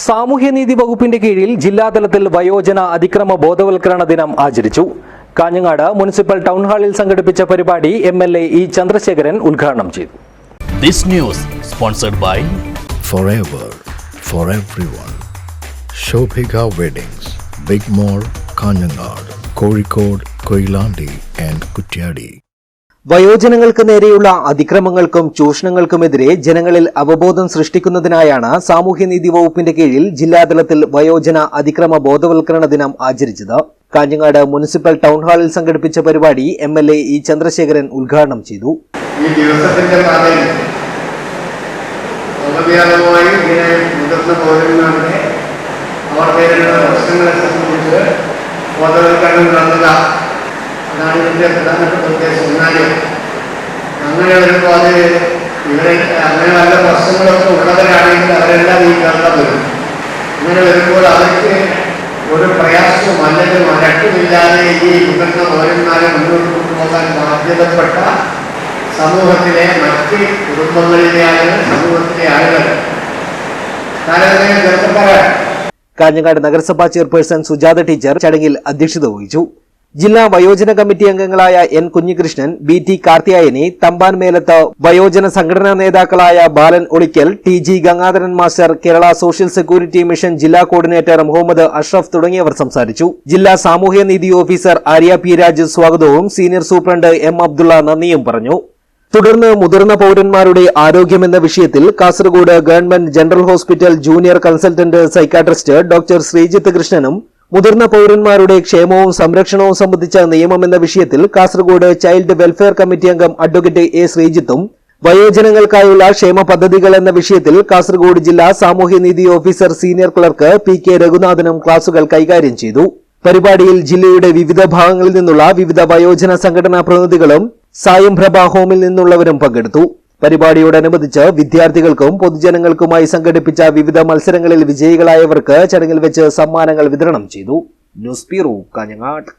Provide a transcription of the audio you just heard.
സാമൂഹ്യനീതി വകുപ്പിന്റെ കീഴിൽ ജില്ലാതലത്തിൽ വയോജന അതിക്രമ ബോധവൽക്കരണ ദിനം ആചരിച്ചു. കാഞ്ഞങ്ങാട് മുനിസിപ്പൽ ടൗൺ ഹാളിൽ സംഘടിപ്പിച്ച പരിപാടി MLA E. ചന്ദ്രശേഖരൻ ഉദ്ഘാടനം ചെയ്തു. This news sponsored by Forever for everyone. Shobhika Weddings, Big Mall, Kanjangad, Kozhikode, Koilandi and Kutyadi. വയോജനങ്ങൾക്ക് നേരെയുള്ള അതിക്രമങ്ങൾക്കും ചൂഷണങ്ങൾക്കുമെതിരെ ജനങ്ങളിൽ അവബോധം സൃഷ്ടിക്കുന്നതിനായാണ് സാമൂഹ്യനീതി വകുപ്പിന്റെ കീഴിൽ ജില്ലാതലത്തിൽ വയോജന അതിക്രമ ബോധവൽക്കരണ ദിനം ആചരിച്ചത്. കാഞ്ഞങ്ങാട് മുനിസിപ്പൽ ടൗൺ ഹാളിൽ സംഘടിപ്പിച്ച പരിപാടി MLA E. ചന്ദ്രശേഖരൻ ഉദ്ഘാടനം ചെയ്തു. ഈ ദിവസത്തിന്റെ മുതിർന്ന പൗരന്മാരുടെ അവർ നേരിടുന്ന പ്രശ്നങ്ങളെ സംബന്ധിച്ച് ബോധവൽക്കരണം നടത്തുക, അതാണ് ഇതിന്റെ പ്രധാനപ്പെട്ട ഉദ്ദേശം. എന്നാലും അങ്ങനെ വരുമ്പോൾ അത് ഇവരെ അങ്ങനെ നല്ല പ്രശ്നങ്ങളൊക്കെ ഉള്ളവരാണെങ്കിൽ അവരെല്ലാം ഈ കേരളം വരും. അങ്ങനെ വരുമ്പോൾ അവർക്ക് ഒരു പ്രയാസവും അല്ലെങ്കിൽ മരട്ടുമില്ലാതെ ഈ മുതിർന്ന പൗരന്മാരെ മുന്നോട്ട് കൊണ്ടുപോകാൻ ബാധ്യതപ്പെട്ട സമൂഹത്തിലെ മറ്റ് കുടുംബങ്ങളിലെ ആളുകൾ, സമൂഹത്തിലെ ആളുകൾ താരതമ്യം ചെറുപ്പക്കാരാണ്. കാഞ്ഞങ്ങാട് നഗരസഭാ ചെയർപേഴ്സൺ സുജാത ടീച്ചർ ചടങ്ങിൽ അധ്യക്ഷത വഹിച്ചു. ജില്ലാ വയോജന കമ്മിറ്റി അംഗങ്ങളായ N. കുഞ്ഞികൃഷ്ണൻ, BT. കാർത്തിയായനി, തമ്പാൻ മേലത്ത് വയോജന സംഘടനാ നേതാക്കളായ ബാലൻ ഒളിക്കൽ, TG. Gangadharan master, Kerala social security mission ജില്ലാ കോർഡിനേറ്റർ മുഹമ്മദ് അഷ്റഫ് തുടങ്ങിയവർ സംസാരിച്ചു. ജില്ലാ സാമൂഹ്യനീതി ഓഫീസർ ആര്യ P. രാജ് സ്വാഗതവും സീനിയർ സൂപ്രണ്ട് M. അബ്ദുള്ള നന്ദിയും പറഞ്ഞു. തുടർന്ന് മുതിർന്ന പൗരന്മാരുടെ ആരോഗ്യമെന്ന വിഷയത്തിൽ Kasaragod government general hospital junior consultant psychiatrist doctor Sreejith കൃഷ്ണനും മുതിർന്ന പൗരന്മാരുടെ ക്ഷേമവും സംരക്ഷണവും സംബന്ധിച്ച നിയമമെന്ന വിഷയത്തിൽ കാസർഗോഡ് ചൈൽഡ് വെൽഫെയർ കമ്മിറ്റി അംഗം അഡ്വക്കേറ്റ് A. ശ്രീജിത്തും വയോജനങ്ങൾക്കായുള്ള ക്ഷേമ പദ്ധതികൾ എന്ന വിഷയത്തിൽ കാസർഗോഡ് ജില്ലാ സാമൂഹ്യനീതി officer senior clerk P. K. രഘുനാഥനും ക്ലാസുകൾ കൈകാര്യം ചെയ്തു. പരിപാടിയിൽ ജില്ലയുടെ വിവിധ ഭാഗങ്ങളിൽ നിന്നുള്ള വിവിധ വയോജന സംഘടനാ പ്രതിനിധികളും സായം പ്രഭ ഹോമിൽ നിന്നുള്ളവരും പങ്കെടുത്തു. പരിപാടിയോടനുബന്ധിച്ച് വിദ്യാർത്ഥികൾക്കും പൊതുജനങ്ങൾക്കുമായി സംഘടിപ്പിച്ച വിവിധ മത്സരങ്ങളിൽ വിജയികളായവർക്ക് ചടങ്ങിൽ വെച്ച് സമ്മാനങ്ങൾ വിതരണം ചെയ്തു. News bureau, Kanhangad.